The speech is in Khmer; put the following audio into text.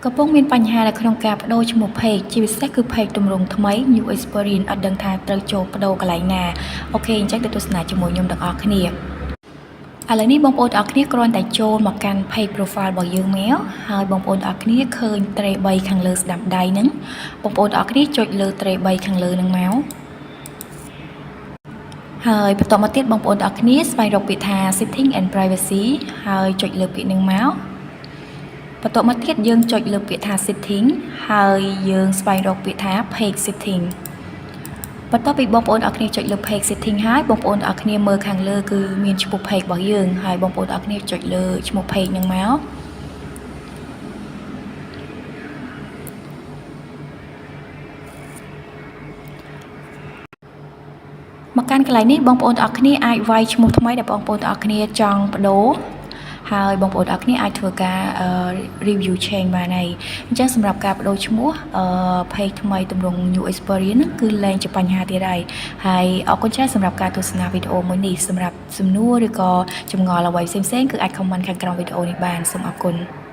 កំពុងមានបញ្ហានៅក្នុងការបដូរឈ្មោះ page ជាពិសេសគឺ page ទម្រង់ថ្មី new experience អត់ដឹងថាត្រូវចូលបដូរកន្លែងណាអូខេអញ្ចឹងទៅទស្សនាជាមួយខ្ញុំទាំងអស់គ្នាឥឡូវនេះបងប្អូនទាំងអស់គ្នាគ្រាន់តែចូលមកកាន់ page profile របស់យើងមកហើយបងប្អូនទាំងអស់គ្នាឃើញ tray 3ខាងលើស្ដាំដៃហ្នឹងបងប្អូនទាំងអស់គ្នាចុចលើ tray 3ខាងលើហ្នឹងមកហើយបន្តមកទៀតបងប្អូនទាំងអស់គ្នាស្វែងរកពាក្យថា setting and privacy ហើយចុចលើពាក្យហ្នឹងមកបន្តមកទៀតយើងចុចលើពាក្យថា setting ហើយយើងស្វែងរកពាក្យថា page setting បន្ទាប់ពីបងប្អូនអរគ្នាចុចលើ page setting ហើយបងប្អូនអរគ្នាមើលខាងលើគឺមានឈ្មោះ page របស់យើងហើយបងប្អូនអរគ្នាចុចលើឈ្មោះ page ហ្នឹងមកកាន់កន្លែងនេះបងប្អូនទាំងអស់គ្នាអាចវាយឈ្មោះថ្មីដែលបងប្អូនទាំងអស់គ្នាចង់បដូរហើយបងប្អូនទាំងអស់គ្នាអាចធ្វើការ review change បានហើយអញ្ចឹងសម្រាប់ការបដូរឈ្មោះpage ថ្មីទម្រង់ new experience ហ្នឹងគឺលែងជាបញ្ហាទៀតហើយអរគុណច្រើនសម្រាប់ការទស្សនាវីដេអូមួយនេះសម្រាប់សំណួរឬក៏ចម្ងល់អ្វីផ្សេងៗគឺអាច comment ខាងក្រោមវីដេអូនេះបានសូមអរគុណ